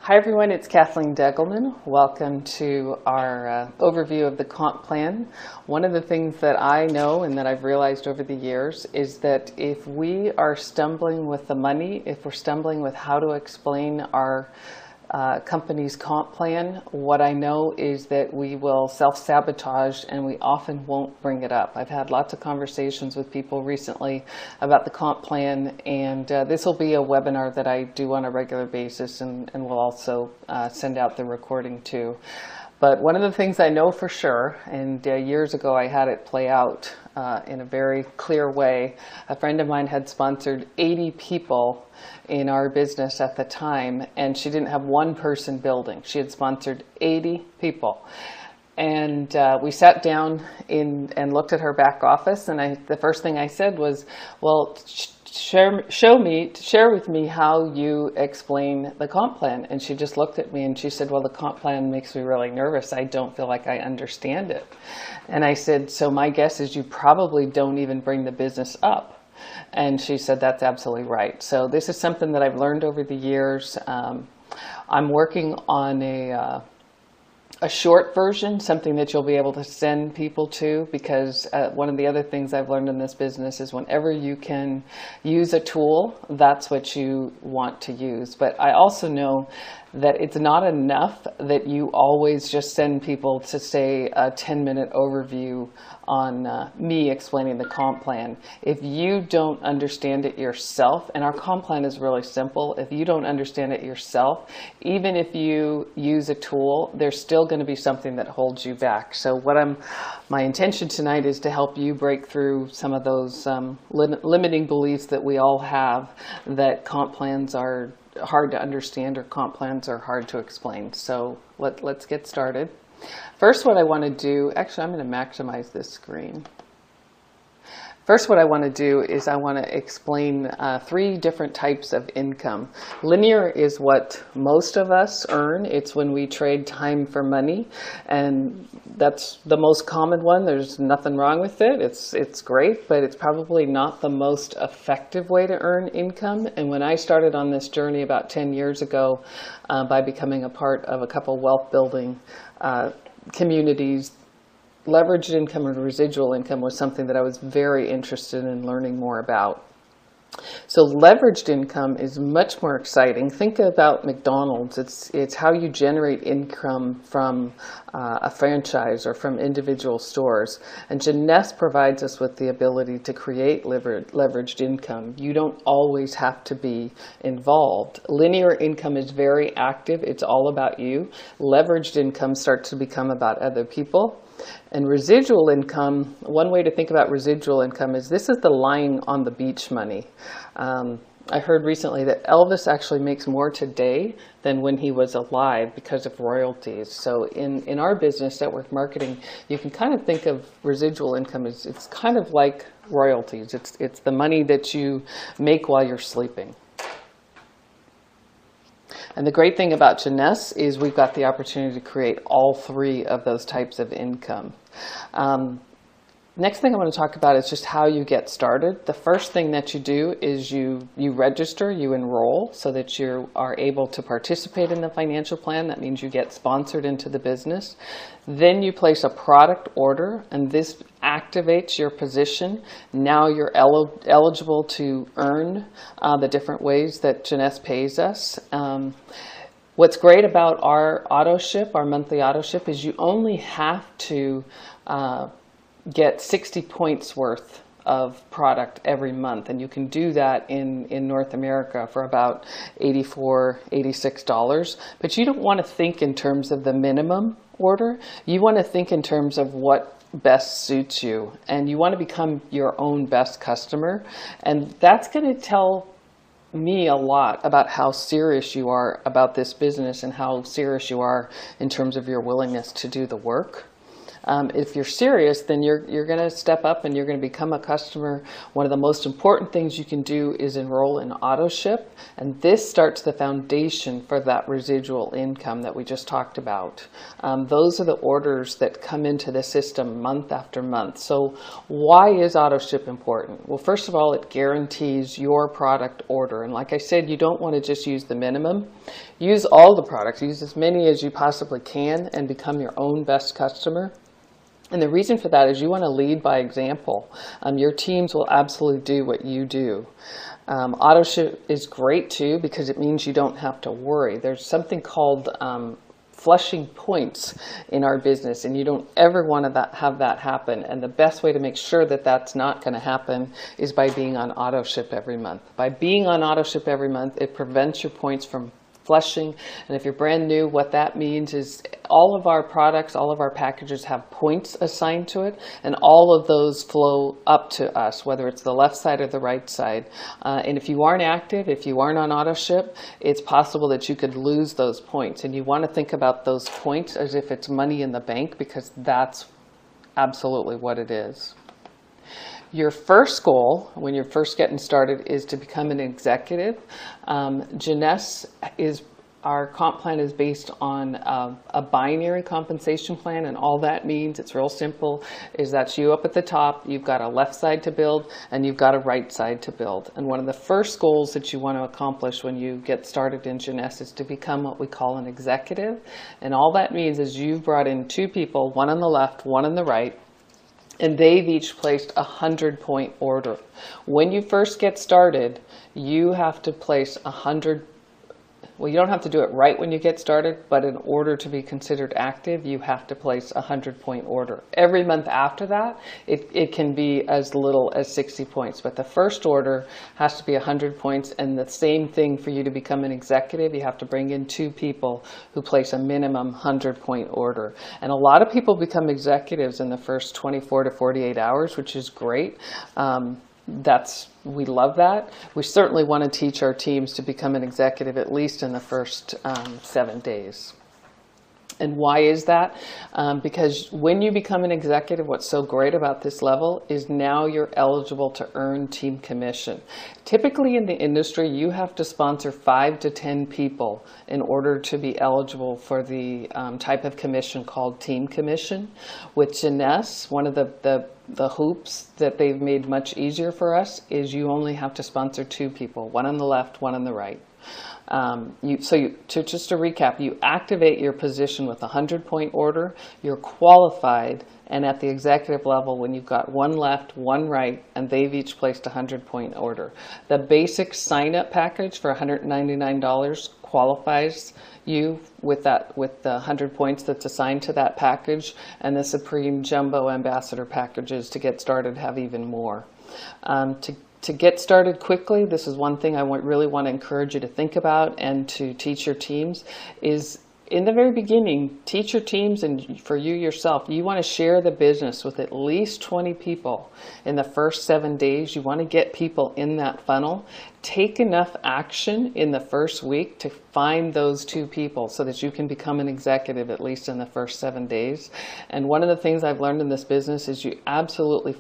Hi everyone, it's Kathleen Degelman. Welcome to our overview of the comp plan. One of the things that I know and that I've realized over the years is that if we are stumbling with the money, if we're stumbling with how to explain our company's comp plan, what I know is that we will self-sabotage and we often won't bring it up. I've had lots of conversations with people recently about the comp plan, and this will be a webinar that I do on a regular basis, and we'll also send out the recording too. But one of the things I know for sure, and years ago I had it play out in a very clear way. A friend of mine had sponsored 80 people in our business at the time, and she didn't have one person building. She had sponsored 80 people. And we sat down and looked at her back office, and the first thing I said was, well, share with me how you explain the comp plan. And she just looked at me and she said, well, the comp plan makes me really nervous. I don't feel like I understand it. And I said, so my guess is you probably don't even bring the business up. And she said, that's absolutely right. So this is something that I've learned over the years. I'm working on a short version, something that you'll be able to send people to, because one of the other things I've learned in this business is whenever you can use a tool, that's what you want to use. But I also know that it's not enough that you always just send people to, say, a 10-minute overview on me explaining the comp plan. If you don't understand it yourself, and our comp plan is really simple, if you don't understand it yourself, even if you use a tool, there's still going to be something that holds you back. So my intention tonight is to help you break through some of those limiting beliefs that we all have, that comp plans are hard to understand or comp plans are hard to explain. So let's get started. First, what I want to do, actually I'm going to maximize this screen. First, what I want to do is I want to explain three different types of income. Linear is what most of us earn. It's when we trade time for money, and that's the most common one. There's nothing wrong with it. It's great, but it's probably not the most effective way to earn income. And when I started on this journey about 10 years ago by becoming a part of a couple wealth building communities, leveraged income and residual income was something that I was very interested in learning more about. So leveraged income is much more exciting. Think about McDonald's. It's how you generate income from a franchise or from individual stores. And Jeunesse provides us with the ability to create leveraged income. You don't always have to be involved. Linear income is very active. It's all about you. Leveraged income starts to become about other people. And residual income, one way to think about residual income is this is the lying on the beach money. I heard recently that Elvis actually makes more today than when he was alive because of royalties. So in our business, network marketing, you can kind of think of residual income as it's kind of like royalties. It's the money that you make while you're sleeping. And the great thing about Jeunesse is we've got the opportunity to create all three of those types of income. Next thing I want to talk about is just how you get started. The first thing that you do is you register, you enroll so that you are able to participate in the financial plan. That means you get sponsored into the business. Then you place a product order, and this activates your position. Now you're eligible to earn the different ways that Jeunesse pays us. What's great about our auto ship, our monthly auto ship, is you only have to get 60 points worth of product every month, and you can do that in North America for about $84, $86. But you don't want to think in terms of the minimum order. You want to think in terms of what best suits you, and you want to become your own best customer, and that's going to tell me a lot about how serious you are about this business and how serious you are in terms of your willingness to do the work. If you're serious, then you're going to step up and you're going to become a customer. One of the most important things you can do is enroll in auto ship, and this starts the foundation for that residual income that we just talked about. Those are the orders that come into the system month after month. So why is auto ship important? Well, first of all, it guarantees your product order. And like I said, you don't want to just use the minimum. Use all the products. Use as many as you possibly can and become your own best customer. And the reason for that is you want to lead by example. Your teams will absolutely do what you do. Auto ship is great too because it means you don't have to worry. There's something called flushing points in our business, and you don't ever want to have that happen. And the best way to make sure that that's not going to happen is by being on auto ship every month. By being on auto ship every month, it prevents your points from flushing. And if you're brand new, what that means is all of our products, all of our packages have points assigned to it, and all of those flow up to us, whether it's the left side or the right side. And if you aren't active, if you aren't on auto ship, it's possible that you could lose those points. And you want to think about those points as if it's money in the bank, because that's absolutely what it is. Your first goal when you're first getting started is to become an executive. Jeunesse is our comp plan is based on a binary compensation plan, and all that means, it's real simple, is that you up at the top, you've got a left side to build and you've got a right side to build. And one of the first goals that you want to accomplish when you get started in Jeunesse is to become what we call an executive. And all that means is you've brought in two people, one on the left, one on the right, and they've each placed a 100-point order. When you first get started, you have to place 100. Well, you don't have to do it right when you get started, but in order to be considered active, you have to place a 100-point order. Every month after that, it can be as little as 60 points, but the first order has to be 100 points, and the same thing for you to become an executive. You have to bring in two people who place a minimum 100-point order. And a lot of people become executives in the first 24 to 48 hours, which is great. We love that. We certainly want to teach our teams to become an executive at least in the first 7 days. And why is that? Because when you become an executive, what's so great about this level is now you're eligible to earn team commission. Typically in the industry, you have to sponsor 5 to 10 people in order to be eligible for the type of commission called team commission. With Jeunesse, one of the hoops that they've made much easier for us is you only have to sponsor 2 people, one on the left, one on the right. Just to recap, you activate your position with a 100-point order, you're qualified, and at the executive level, when you've got one left, one right, and they've each placed a 100-point order. The basic sign-up package for $199 qualifies you with the 100 points that's assigned to that package, and the Supreme Jumbo Ambassador packages to get started have even more. To get started quickly, this is one thing I really want to encourage you to think about and to teach your teams is in the very beginning, teach your teams and for you yourself, you want to share the business with at least 20 people in the first 7 days. You want to get people in that funnel. Take enough action in the first week to find those 2 people so that you can become an executive at least in the first 7 days. And one of the things I've learned in this business is you absolutely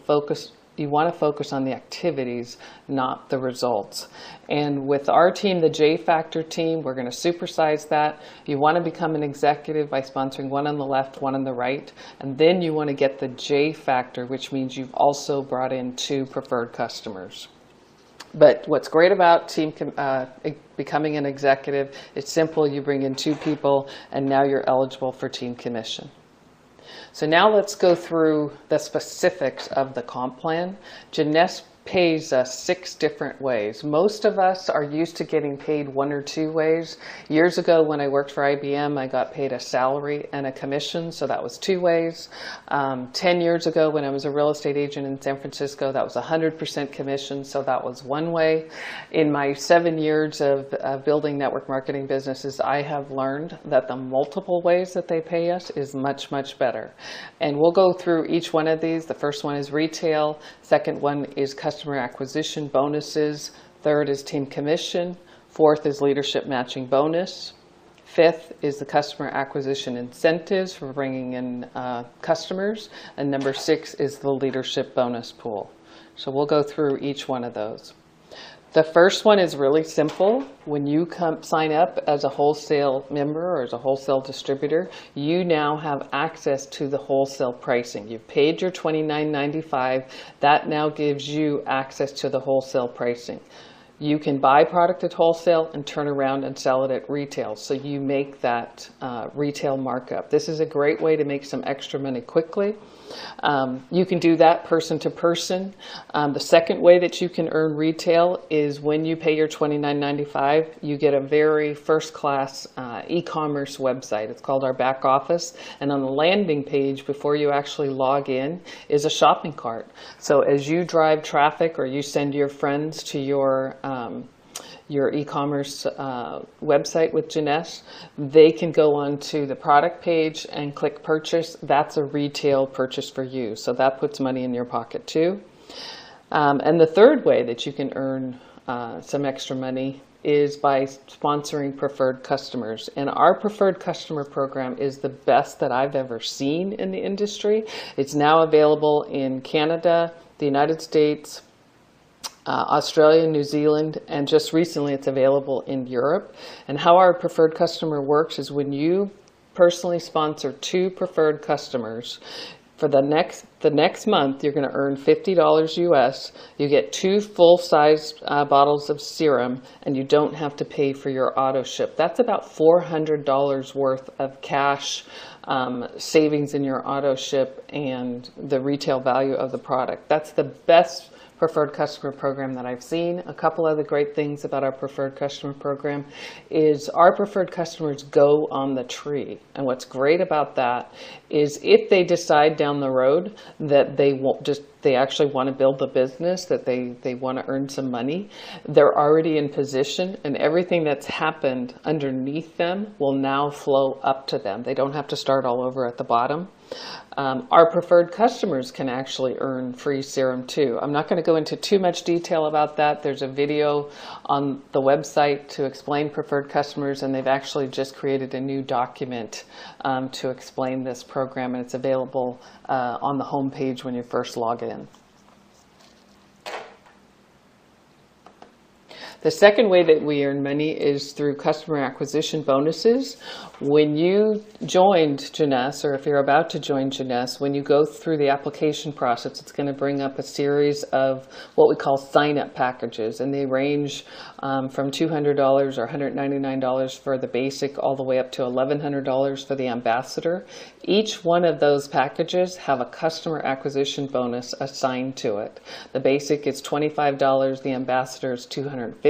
you want to focus on the activities, not the results. And with our team, the J Factor team, we're going to supersize that. You want to become an executive by sponsoring one on the left, one on the right. And then you want to get the J Factor, which means you've also brought in 2 preferred customers. But what's great about becoming an executive, it's simple. You bring in 2 people, and now you're eligible for team commission. So now let's go through the specifics of the comp plan. Jeunesse pays us 6 different ways. Most of us are used to getting paid 1 or 2 ways. Years ago when I worked for IBM, I got paid a salary and a commission, so that was 2 ways. 10 years ago when I was a real estate agent in San Francisco, that was 100% commission, so that was 1 way. In my 7 years of building network marketing businesses, I have learned that the multiple ways that they pay us is much, much better. And we'll go through each one of these. The first one is retail. Second one is customer acquisition bonuses. Third is team commission. Fourth is leadership matching bonus. Fifth is the customer acquisition incentives for bringing in customers. And number 6 is the leadership bonus pool. So we'll go through each one of those. The first one is really simple. When you sign up as a wholesale member or as a wholesale distributor, you now have access to the wholesale pricing. You've paid your $29.95. That now gives you access to the wholesale pricing. You can buy product at wholesale and turn around and sell it at retail. So you make that retail markup. This is a great way to make some extra money quickly. You can do that person to person. The second way that you can earn retail is when you pay your $29.95, you get a very first-class e-commerce website. It's called our back office. And on the landing page, before you actually log in, is a shopping cart. So as you drive traffic or you send your friends to your e-commerce website with Jeunesse, they can go onto the product page and click purchase. That's a retail purchase for you. So that puts money in your pocket too. And the third way that you can earn some extra money is by sponsoring preferred customers. And our preferred customer program is the best that I've ever seen in the industry. It's now available in Canada, the United States, Australia, New Zealand, and just recently it's available in Europe. And how our preferred customer works is when you personally sponsor 2 preferred customers, for the next month you're going to earn $50 US. You get 2 full-size bottles of serum, and you don't have to pay for your auto ship. That's about $400 worth of cash savings in your auto ship and the retail value of the product. That's the best preferred customer program that I've seen. A couple other great things about our preferred customer program is our preferred customers go on the tree. And what's great about that is if they decide down the road that they actually want to build the business, that they want to earn some money, they're already in position, and everything that's happened underneath them will now flow up to them. They don't have to start all over at the bottom. Our preferred customers can actually earn free serum too. I'm not going to go into too much detail about that. There's a video on the website to explain preferred customers, and they've actually just created a new document to explain this program, and it's available on the home page when you first log in. The second way that we earn money is through customer acquisition bonuses. When you joined Jeunesse, or if you're about to join Jeunesse, when you go through the application process, it's going to bring up a series of what we call sign-up packages, and they range from $200 or $199 for the basic all the way up to $1,100 for the ambassador. Each one of those packages have a customer acquisition bonus assigned to it. The basic is $25, the ambassador is $250.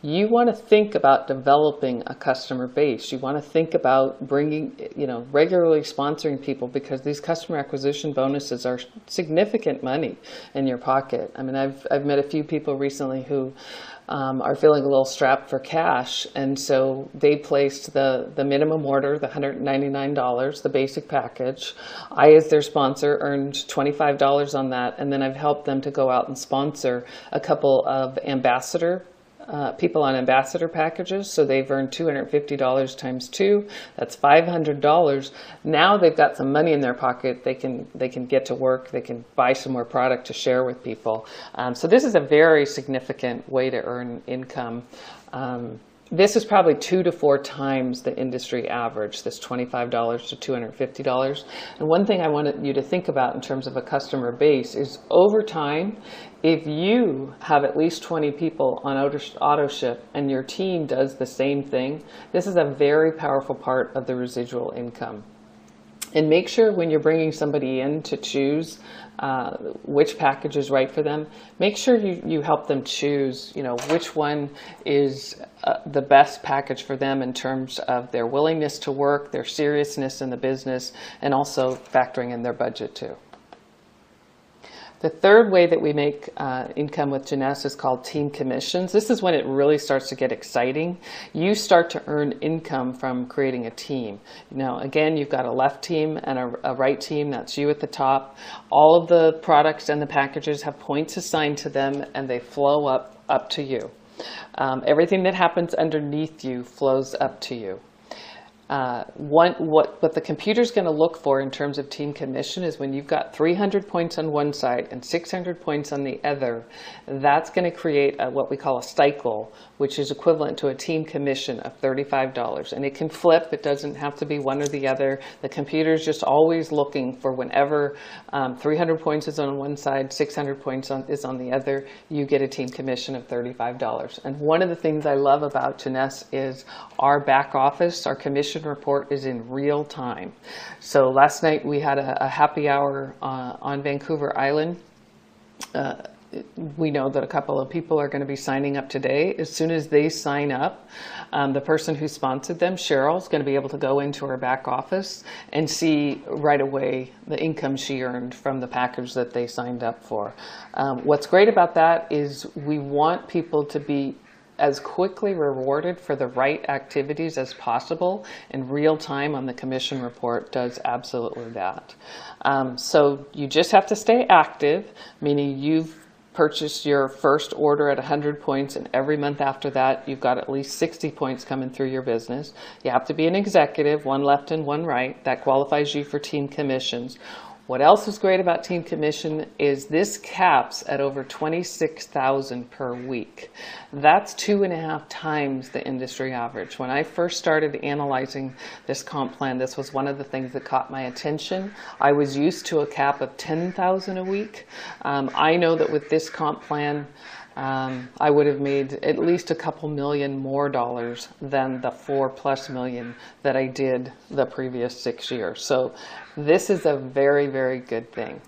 You want to think about developing a customer base. You want to think about bringing, regularly sponsoring people, because these customer acquisition bonuses are significant money in your pocket. I mean, I've met a few people recently who are feeling a little strapped for cash, and so they placed the minimum order, the $199, the basic package. I, as their sponsor, earned $25 on that, and then I've helped them to go out and sponsor a couple of people on ambassador packages, so they've earned $250 times 2. That's $500. Now they've got some money in their pocket. They can get to work. They can buy some more product to share with people. So this is a very significant way to earn income. This is probably 2 to 4 times the industry average, this $25 to $250. And one thing I wanted you to think about in terms of a customer base is over time, if you have at least 20 people on auto ship and your team does the same thing, this is a very powerful part of the residual income. And make sure when you're bringing somebody in to choose which package is right for them, make sure you help them choose, which one is the best package for them in terms of their willingness to work, their seriousness in the business, and also factoring in their budget too. The third way that we make income with Jeunesse is called team commissions. This is when it really starts to get exciting. You start to earn income from creating a team. Again, you've got a left team and a right team. That's you at the top. All of the products and the packages have points assigned to them, and they flow up to you. Everything that happens underneath you flows up to you. What the computer's going to look for in terms of team commission is when you've got 300 points on one side and 600 points on the other, that's going to create what we call a cycle, which is equivalent to a team commission of $35. And it can flip. It doesn't have to be one or the other. The computer's just always looking for whenever 300 points is on one side, 600 points is on the other, you get a team commission of $35. And one of the things I love about Jeunesse is our back office, our commission report is in real time. So last night we had a happy hour on Vancouver Island. We know that a couple of people are going to be signing up today. As soon as they sign up, the person who sponsored them, Cheryl, is going to be able to go into her back office and see right away the income she earned from the package that they signed up for. What's great about that is we want people to be as quickly rewarded for the right activities as possible, and real time on the commission report does absolutely that. So you just have to stay active, meaning you've purchased your first order at 100 points, and every month after that you've got at least 60 points coming through your business. You have to be an executive, one left and one right. That qualifies you for team commissions. What else is great about team commission is this caps at over $26,000 per week. That's 2.5 times the industry average. When I first started analyzing this comp plan, this was one of the things that caught my attention. I was used to a cap of $10,000 a week. I know that with this comp plan, I would have made at least a couple million more dollars than the $4+ million that I did the previous 6 years. So this is a very, very good thing.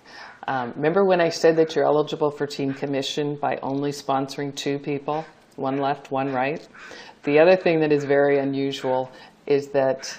Remember when I said that you're eligible for team commission by only sponsoring 2 people, one left, one right? The other thing that is very unusual is that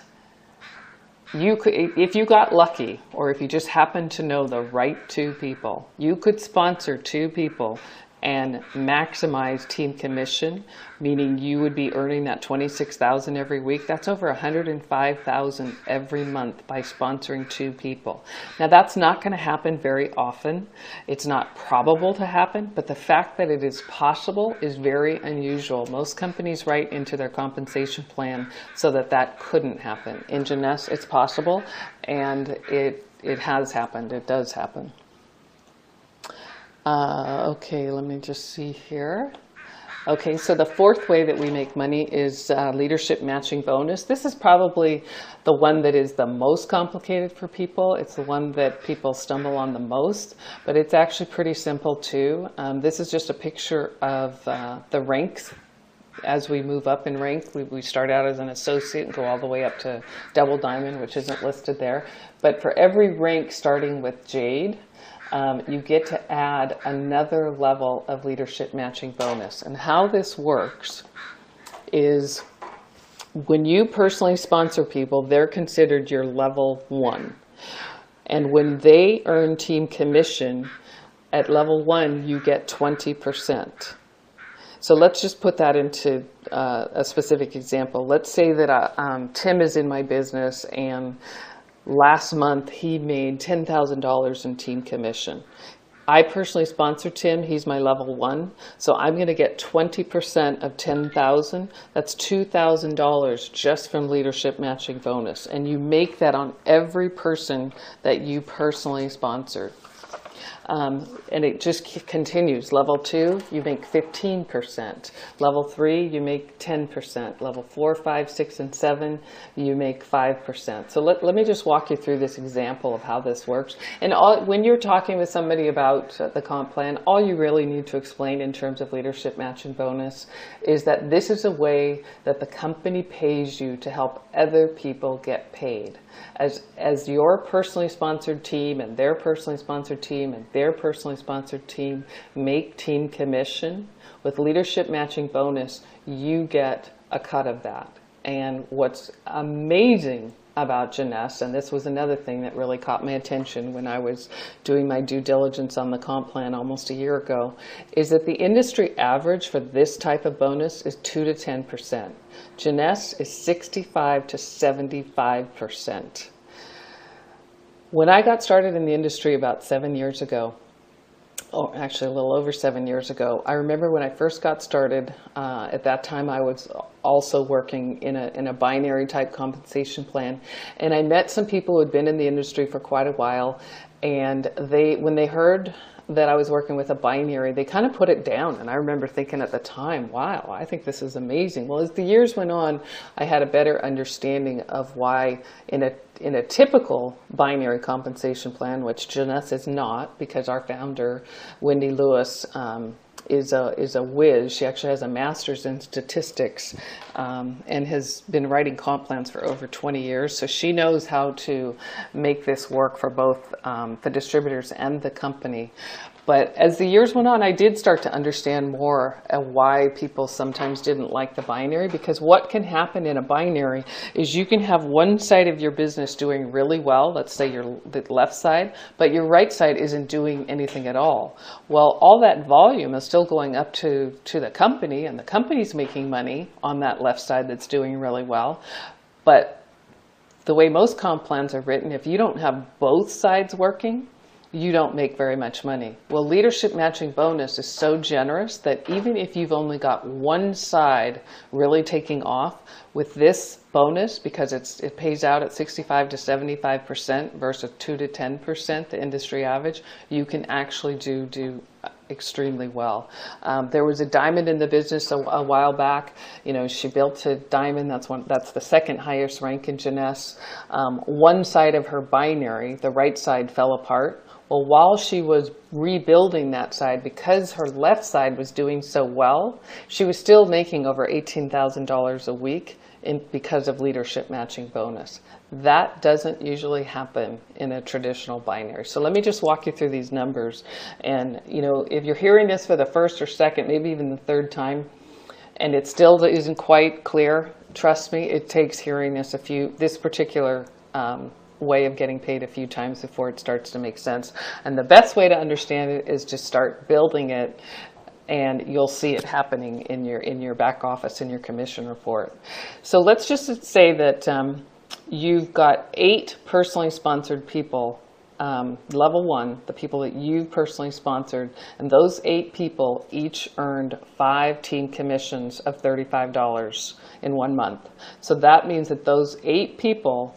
you could, if you got lucky, or if you just happened to know the right 2 people, you could sponsor 2 people and maximize team commission, meaning you would be earning that $26,000 every week. That's over $105,000 every month by sponsoring 2 people. Now that's not going to happen very often. It's not probable to happen, but the fact that it is possible is very unusual. Most companies write into their compensation plan so that that couldn't happen. In Jeunesse, it's possible, and it has happened. It does happen. Okay, let me just see here. Okay, so the 4th way that we make money is leadership matching bonus. This is probably the one that is the most complicated for people. It's the one that people stumble on the most, but it's actually pretty simple too. This is just a picture of the ranks. As we move up in rank, we start out as an associate and go all the way up to double diamond, which isn't listed there. But for every rank starting with Jade, you get to add another level of leadership matching bonus. And how this works is when you personally sponsor people, they're considered your level 1. And when they earn team commission at level 1, you get 20%. So let's just put that into a specific example. Let's say that Tim is in my business, and last month he made $10,000 in team commission. I personally sponsor Tim. He's my level 1. So I'm going to get 20% of $10,000. That's $2,000 just from leadership matching bonus. And you make that on every person that you personally sponsored. And it just continues. Level 2, you make 15%. Level 3, you make 10%. Level 4, 5, 6, and 7, you make 5%. So let me just walk you through this example of how this works. And when you're talking with somebody about the comp plan, all you really need to explain in terms of leadership matching bonus is that this is a way that the company pays you to help other people get paid. As your personally sponsored team and their personally sponsored team and their personally sponsored team make team commission, with leadership matching bonus, you get a cut of that. And what's amazing about Jeunesse, and this was another thing that really caught my attention when I was doing my due diligence on the comp plan almost a year ago, is that the industry average for this type of bonus is 2 to 10%. Jeunesse is 65 to 75%. When I got started in the industry about 7 years ago, oh, actually a little over 7 years ago. I remember when I first got started, at that time I was also working in a binary type compensation plan. And I met some people who had been in the industry for quite a while. And when they heard that I was working with a binary, they kind of put it down. And I remember thinking at the time, wow, I think this is amazing. Well, as the years went on, I had a better understanding of why in a typical binary compensation plan, which Jeunesse is not, because our founder, Wendy Lewis, is a whiz. She actually has a master's in statistics and has been writing comp plans for over 20 years. So she knows how to make this work for both the distributors and the company. But as the years went on, I did start to understand more why people sometimes didn't like the binary, because what can happen in a binary is you can have one side of your business doing really well, let's say the left side, but your right side isn't doing anything at all. Well, all that volume is still going up to the company, and the company's making money on that left side that's doing really well. But the way most comp plans are written, if you don't have both sides working, you don't make very much money. Well, leadership matching bonus is so generous that even if you've only got one side really taking off with this bonus, because it pays out at 65 to 75% versus 2 to 10%, the industry average, you can actually do extremely well. There was a diamond in the business a while back. You know, she built a diamond. That's the second highest rank in Jeunesse. One side of her binary, the right side, fell apart. Well, while she was rebuilding that side, because her left side was doing so well, she was still making over $18,000 a week because of leadership matching bonus. That doesn't usually happen in a traditional binary. So let me just walk you through these numbers. And you know, if you're hearing this for the first or second, maybe even the third time, and it still isn't quite clear, trust me, it takes hearing this particular way of getting paid a few times before it starts to make sense. And the best way to understand it is to start building it, and you'll see it happening in your back office, in your commission report. So let's just say that you've got 8 personally sponsored people, level 1, the people that you personally sponsored, and those 8 people each earned 5 team commissions of $35 in 1 month. So that means that those 8 people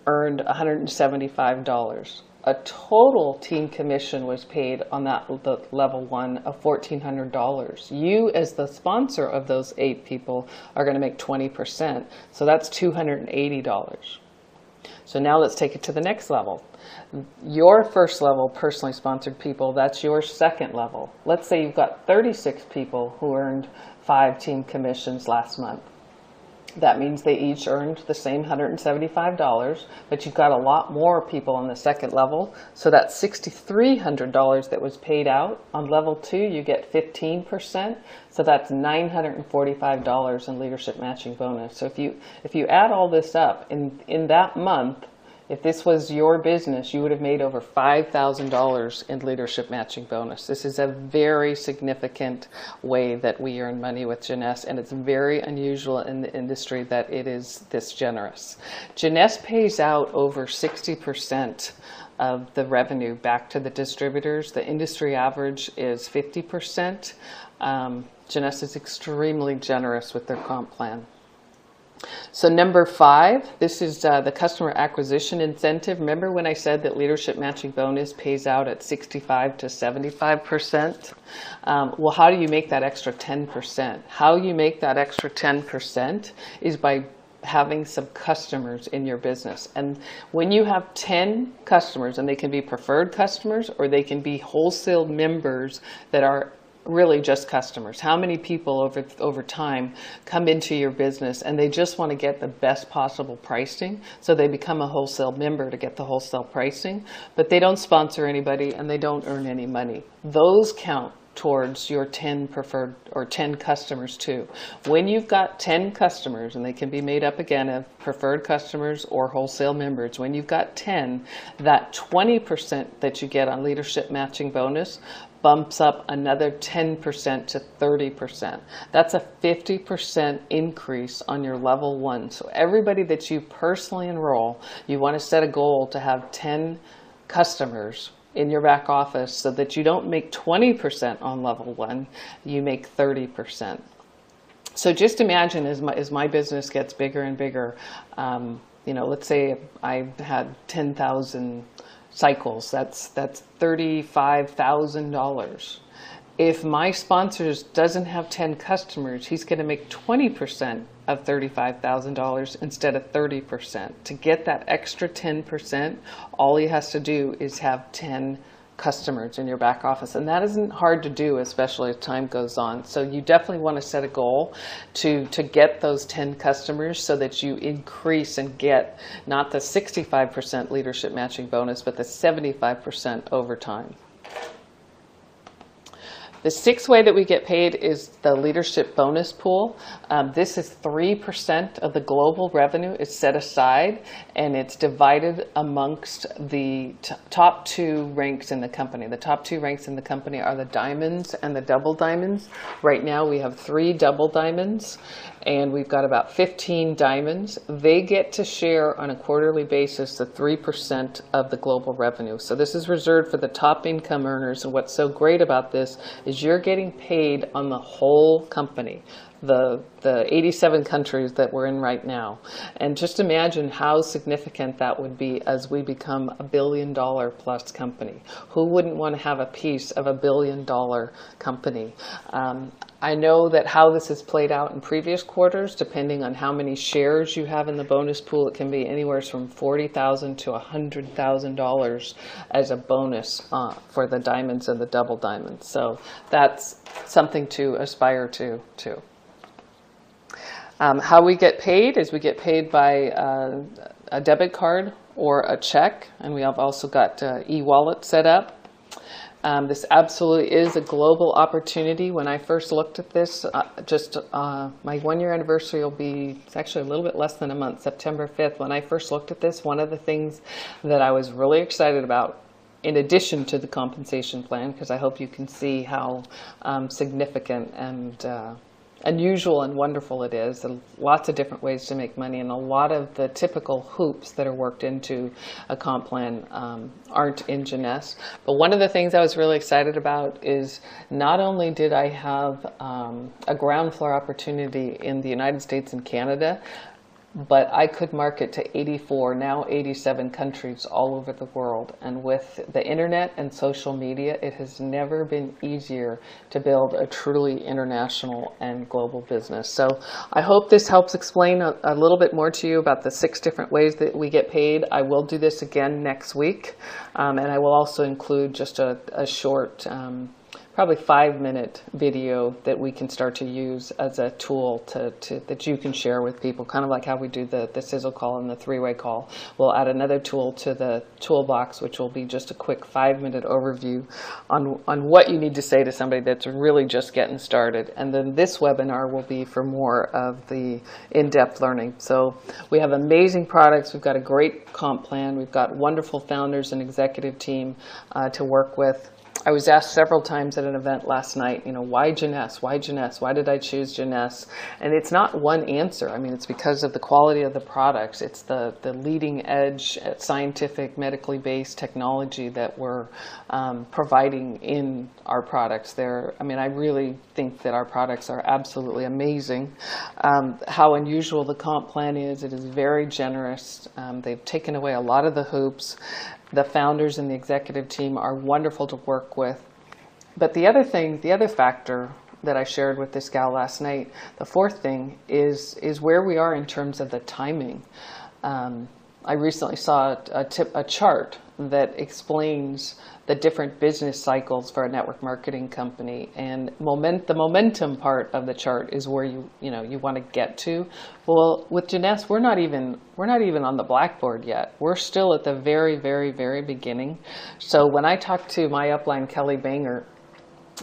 earned $175. A total team commission was paid on the level 1 of $1,400. You, as the sponsor of those 8 people, are going to make 20%. So that's $280. So now let's take it to the next level. Your first level personally sponsored people, that's your second level. Let's say you've got 36 people who earned 5 team commissions last month. That means they each earned the same $175, but you've got a lot more people on the second level. So that $6,300 that was paid out on level 2, you get 15%. So that's $945 in leadership matching bonus. So if you add all this up in that month, if this was your business, you would have made over $5,000 in leadership matching bonus. This is a very significant way that we earn money with Jeunesse, and it's very unusual in the industry that it is this generous. Jeunesse pays out over 60% of the revenue back to the distributors. The industry average is 50%. Jeunesse is extremely generous with their comp plan. So number 5, this is the customer acquisition incentive. Remember when I said that leadership matching bonus pays out at 65 to 75%? Well, how do you make that extra 10%? How you make that extra 10% is by having some customers in your business. And when you have 10 customers, and they can be preferred customers or they can be wholesale members that are really just customers. How many people over time come into your business and they just want to get the best possible pricing, so they become a wholesale member to get the wholesale pricing, but they don't sponsor anybody and they don't earn any money. Those count towards your 10 preferred or 10 customers too. When you've got 10 customers, and they can be made up again of preferred customers or wholesale members, when you've got 10, that 20% that you get on leadership matching bonus bumps up another 10% to 30%. That's a 50% increase on your level 1. So everybody that you personally enroll, you want to set a goal to have 10 customers in your back office so that you don't make 20% on level 1, you make 30%. So just imagine as my business gets bigger and bigger, let's say I had 10,000 cycles, that's $35,000. If my sponsors doesn't have 10 customers, he's going to make 20% of $35,000 instead of 30%. To get that extra 10%, all he has to do is have 10 customers in your back office. And that isn't hard to do, especially as time goes on. So you definitely want to set a goal to get those 10 customers so that you increase and get not the 65% leadership matching bonus, but the 75% over time. The sixth way that we get paid is the leadership bonus pool. This is 3% of the global revenue is set aside, and it's divided amongst the top 2 ranks in the company. The top 2 ranks in the company are the diamonds and the double diamonds. Right now we have 3 double diamonds, and we've got about 15 diamonds. They get to share on a quarterly basis the 3% of the global revenue. So this is reserved for the top income earners, and what's so great about this is you're getting paid on the whole company, the 87 countries that we're in right now. And just imagine how significant that would be as we become a $1 billion plus company. Who wouldn't want to have a piece of a $1 billion company? I know that how this has played out in previous quarters, depending on how many shares you have in the bonus pool, it can be anywhere from $40,000 to $100,000 as a bonus for the diamonds and the double diamonds. So that's something to aspire to too. How we get paid is we get paid by a debit card or a check, and we have also got e-wallet set up. This absolutely is a global opportunity. When I first looked at this, my 1-year anniversary will be, it's actually a little bit less than a month, September 5th. When I first looked at this, one of the things that I was really excited about, in addition to the compensation plan, because I hope you can see how significant and unusual and wonderful it is. And lots of different ways to make money, and a lot of the typical hoops that are worked into a comp plan aren't in Jeunesse. But one of the things I was really excited about is not only did I have a ground floor opportunity in the United States and Canada, but I could market to 84, now 87 countries all over the world. And with the internet and social media, it has never been easier to build a truly international and global business. So I hope this helps explain a little bit more to you about the 6 different ways that we get paid. I will do this again next week, and I will also include just a short probably 5-minute video that we can start to use as a tool that you can share with people, kind of like how we do the sizzle call and the 3-way call. We'll add another tool to the toolbox, which will be just a quick 5-minute overview on what you need to say to somebody that's really just getting started. And then this webinar will be for more of the in-depth learning. So we have amazing products. We've got a great comp plan. We've got wonderful founders and executive team to work with. I was asked several times at an event last night, why Jeunesse? Why Jeunesse? Why did I choose Jeunesse? And it's not one answer. I mean, it's because of the quality of the products. It's the leading edge scientific, medically based technology that we're providing in our products. I really think that our products are absolutely amazing. How unusual the comp plan is, it is very generous. They've taken away a lot of the hoops. The founders and the executive team are wonderful to work with. But the other factor that I shared with this gal last night, the 4th thing is where we are in terms of the timing. I recently saw a chart that explains the different business cycles for a network marketing company, and the momentum part of the chart is where you want to get to. Well, with Jeunesse, we're not even on the blackboard yet. We're still at the very, very, very beginning. So when I talked to my upline Kelly Banger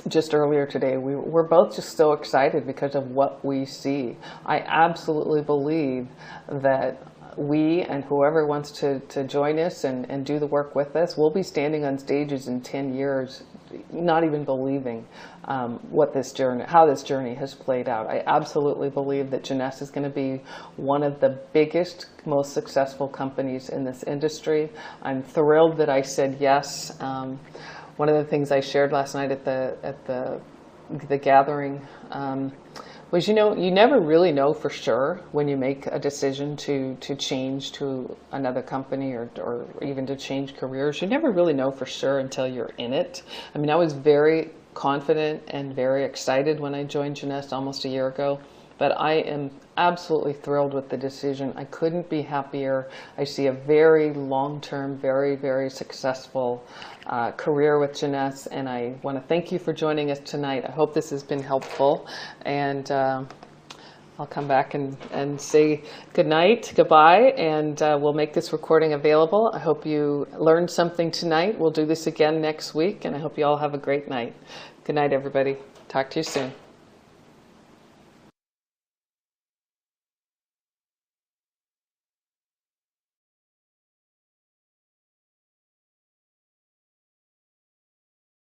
just earlier today, we're both just so excited because of what we see. I absolutely believe that we and whoever wants to join us and do the work with us, we'll be standing on stages in 10 years, not even believing how this journey has played out. I absolutely believe that Jeunesse is going to be one of the biggest, most successful companies in this industry. I'm thrilled that I said yes. One of the things I shared last night at the gathering was, you never really know for sure when you make a decision to change to another company or even to change careers. You never really know for sure until you're in it. I mean, I was very confident and very excited when I joined Jeunesse almost a year ago, but I am absolutely thrilled with the decision. I couldn't be happier. I see a very long-term, very, very successful career with Jeunesse, and I want to thank you for joining us tonight. I hope this has been helpful, and I'll come back and say good night, goodbye, and we'll make this recording available. I hope you learned something tonight. We'll do this again next week, and I hope you all have a great night. Good night, everybody. Talk to you soon.